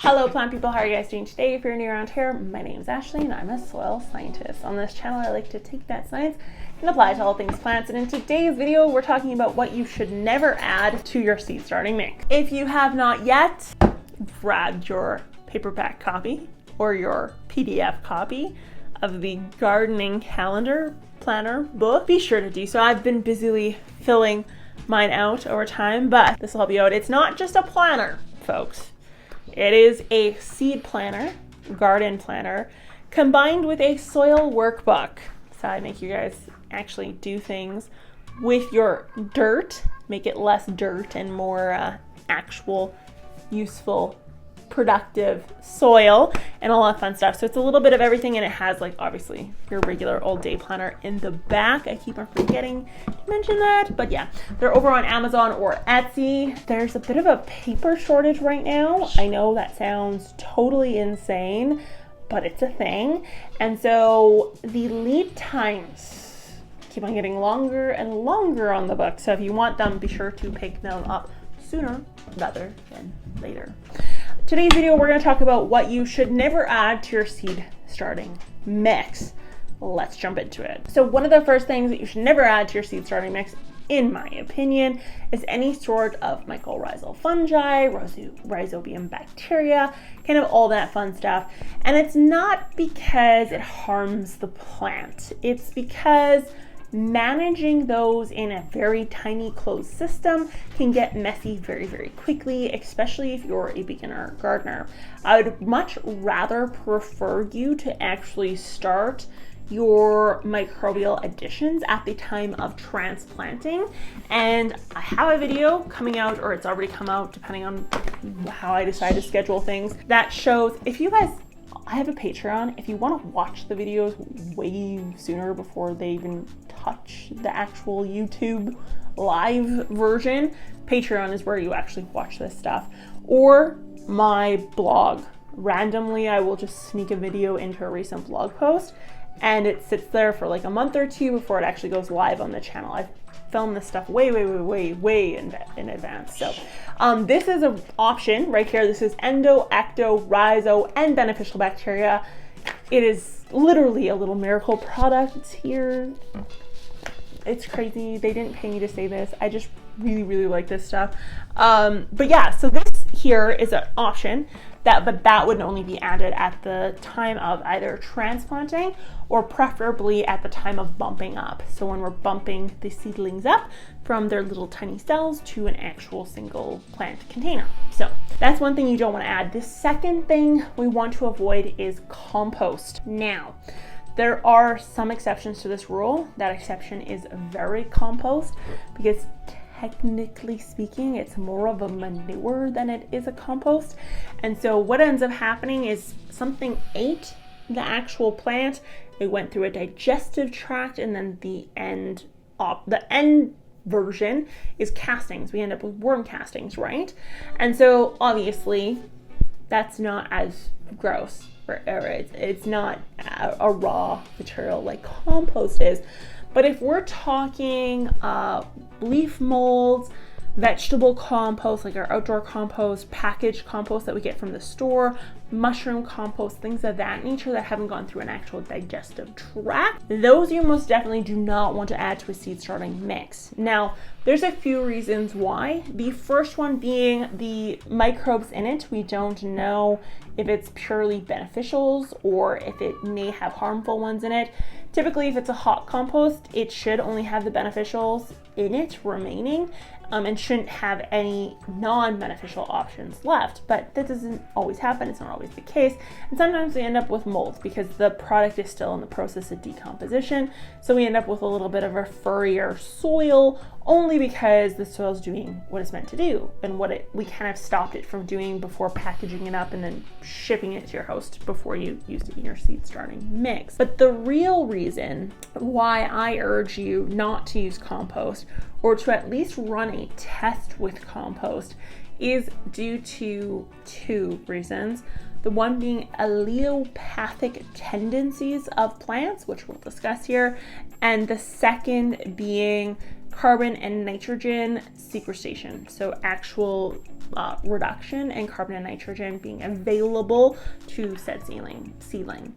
Hello plant people, how are you guys doing today? If you're new around here, my name is Ashley and I'm a soil scientist. On this channel I like to take that science and apply it to all things plants, and in today's video we're talking about what you should never add to your seed starting mix. If you have not yet grabbed your paperback copy or your PDF copy of the gardening calendar planner book, be sure to do so. I've been busily filling mine out over time, but this will help you out. It's not just a planner, folks. It is a seed planner, garden planner, combined with a soil workbook. So I make you guys actually do things with your dirt, make it less dirt and more actual, useful, productive soil and all that fun stuff. So it's a little bit of everything, and it has, like, obviously your regular old day planner in the back. I keep on forgetting to mention that, but yeah, they're over on Amazon or Etsy. There's a bit of a paper shortage right now. I know that sounds totally insane, but it's a thing. And so the lead times keep on getting longer and longer on the book. So if you want them, be sure to pick them up sooner rather than later. Today's video, we're going to talk about what you should never add to your seed starting mix. Let's jump into it. So one of the first things that you should never add to your seed starting mix, in my opinion, is any sort of mycorrhizal fungi, rhizobium bacteria, kind of all that fun stuff. And it's not because it harms the plant. It's because managing those in a very tiny closed system can get messy very, very quickly, especially if you're a beginner gardener. I would much rather prefer you to actually start your microbial additions at the time of transplanting. And I have a video coming out, or it's already come out depending on how I decide to schedule things, that shows, if you guys, I have a Patreon. If you want to watch the videos way sooner before they even touch the actual YouTube live version, Patreon is where you actually watch this stuff. Or my blog. Randomly, I will just sneak a video into a recent blog post, and it sits there for like a month or two before it actually goes live on the channel. I've filmed this stuff way in advance. So this is an option right here. This is endo, ecto, rhizo, and beneficial bacteria. It is literally a little miracle product here. It's crazy. They didn't pay me to say this. I just really like this stuff. But yeah, so this here is an option but that would only be added at the time of either transplanting or preferably at the time of bumping up. So when we're bumping the seedlings up from their little tiny cells to an actual single plant container. So that's one thing you don't want to add. The second thing we want to avoid is compost. Now, there are some exceptions to this rule. That exception is very compost, because technically speaking, it's more of a manure than it is a compost. And so what ends up happening is something ate the actual plant, it went through a digestive tract, and then the end version is castings. We end up with worm castings, right? And so obviously that's not as gross, or it's not a raw material like compost is. But if we're talking leaf molds, vegetable compost, like our outdoor compost, packaged compost that we get from the store, mushroom compost, things of that nature that haven't gone through an actual digestive tract, those you most definitely do not want to add to a seed starting mix. Now, there's a few reasons why. The first one being the microbes in it. We don't know if it's purely beneficials or if it may have harmful ones in it. Typically, if it's a hot compost, it should only have the beneficials in it remaining, and shouldn't have any non-beneficial options left. But that doesn't always happen. It's not always the case. And sometimes we end up with molds because the product is still in the process of decomposition. So we end up with a little bit of a furrier soil, only because the soil is doing what it's meant to do and what we kind of stopped it from doing before packaging it up and then shipping it to your house before you used it in your seed starting mix. But the real reason why I urge you not to use compost, or to at least run a test with compost, is due to two reasons. The one being allelopathic tendencies of plants, which we'll discuss here, and the second being carbon and nitrogen sequestration. So actual reduction in carbon and nitrogen being available to said seedling.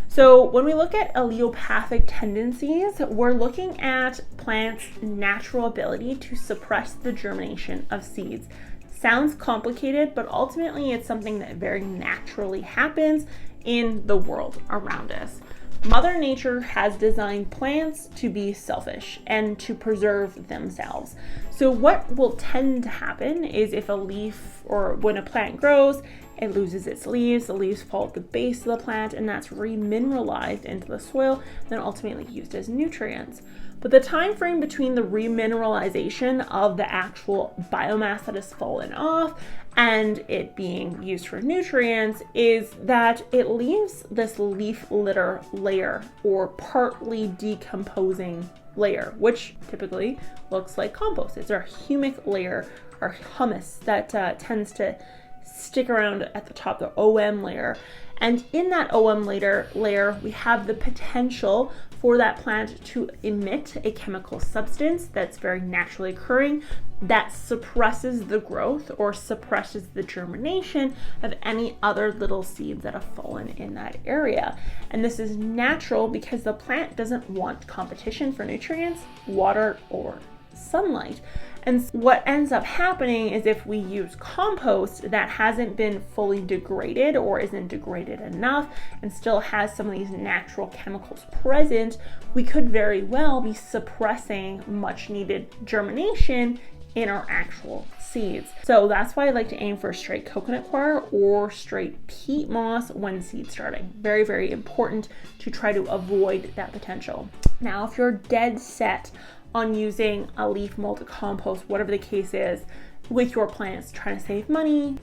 So when we look at allelopathic tendencies, we're looking at plants' natural ability to suppress the germination of seeds. Sounds complicated, but ultimately it's something that very naturally happens in the world around us. Mother Nature has designed plants to be selfish and to preserve themselves. So what will tend to happen is if a leaf, or when a plant grows, it loses its leaves, the leaves fall at the base of the plant, and that's remineralized into the soil, then ultimately used as nutrients. But the time frame between the remineralization of the actual biomass that has fallen off and it being used for nutrients is that it leaves this leaf litter layer, or partly decomposing layer, which typically looks like compost. It's our humic layer, our humus that tends to stick around at the top, the OM layer. And in that OM layer, we have the potential for that plant to emit a chemical substance that's very naturally occurring that suppresses the growth or suppresses the germination of any other little seeds that have fallen in that area. And this is natural because the plant doesn't want competition for nutrients, water, or sunlight. And what ends up happening is if we use compost that hasn't been fully degraded or isn't degraded enough and still has some of these natural chemicals present, we could very well be suppressing much needed germination in our actual seeds. So that's why I like to aim for straight coconut coir or straight peat moss when seed starting. Very, very important to try to avoid that potential. Now, if you're dead set on using a leaf molded compost, whatever the case is, with your plants, trying to save money,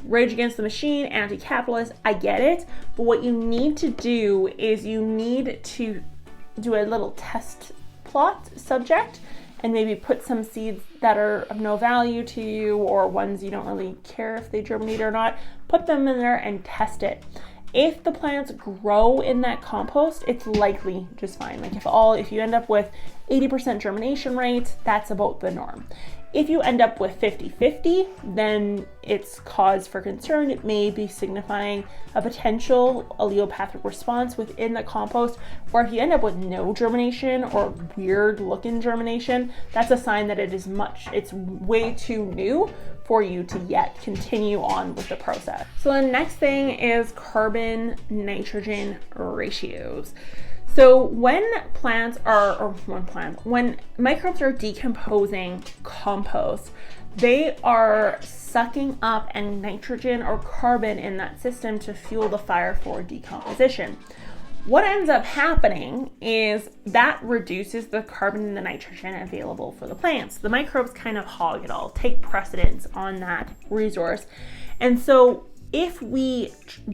rage against the machine, anti-capitalist, I get it. But what you need to do is you need to do a little test plot subject and maybe put some seeds that are of no value to you or ones you don't really care if they germinate or not, put them in there and test it. If the plants grow in that compost, it's likely just fine. Like if you end up with 80% germination rate, that's about the norm. If you end up with 50-50, then it's cause for concern. It may be signifying a potential allelopathic response within the compost. Or if you end up with no germination or weird looking germination, that's a sign that it's way too new for you to yet continue on with the process. So the next thing is carbon nitrogen ratios. So when microbes are decomposing compost, they are sucking up and nitrogen or carbon in that system to fuel the fire for decomposition. What ends up happening is that reduces the carbon and the nitrogen available for the plants. The microbes kind of hog it all, take precedence on that resource. And so if we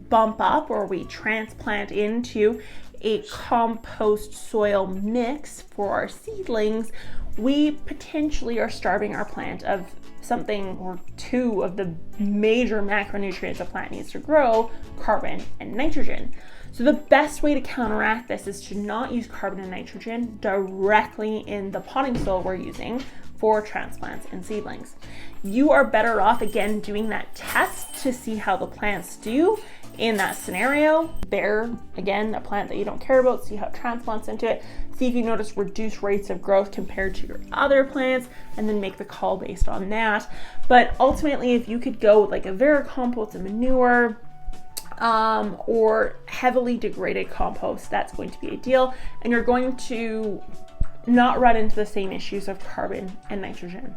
bump up or we transplant into a compost soil mix for our seedlings, we potentially are starving our plant of something or two of the major macronutrients a plant needs to grow, carbon and nitrogen. So the best way to counteract this is to not use carbon and nitrogen directly in the potting soil we're using for transplants and seedlings. You are better off, again, doing that test to see how the plants do in that scenario. There, again, a plant that you don't care about, see how it transplants into it, see if you notice reduced rates of growth compared to your other plants, and then make the call based on that. But ultimately, if you could go with like a vermicompost and manure, or heavily degraded compost, that's going to be ideal, and you're going to not run into the same issues of carbon and nitrogen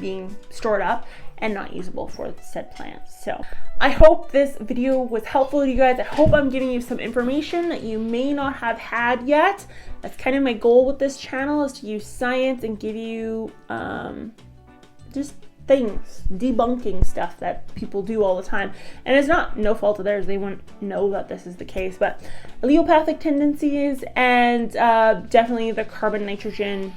being stored up and not usable for said plants. So I hope this video was helpful to you guys. I hope I'm giving you some information that you may not have had yet. That's kind of my goal with this channel, is to use science and give you just things, debunking stuff that people do all the time. And it's not no fault of theirs, they wouldn't know that this is the case, but allelopathic tendencies and definitely the carbon nitrogen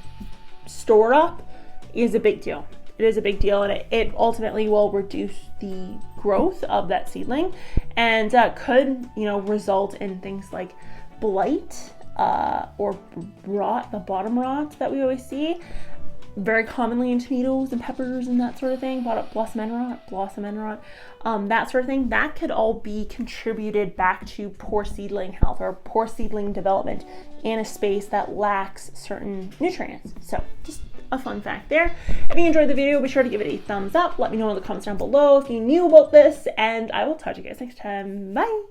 store up is a big deal. It is a big deal, and it ultimately will reduce the growth of that seedling and could result in things like blight, or rot, the bottom rot that we always see, very commonly in tomatoes and peppers and that sort of thing, blossom end rot, that sort of thing, that could all be contributed back to poor seedling health or poor seedling development in a space that lacks certain nutrients. So just a fun fact there. If you enjoyed the video, be sure to give it a thumbs up. Let me know in the comments down below if you knew about this, and I will talk to you guys next time. Bye!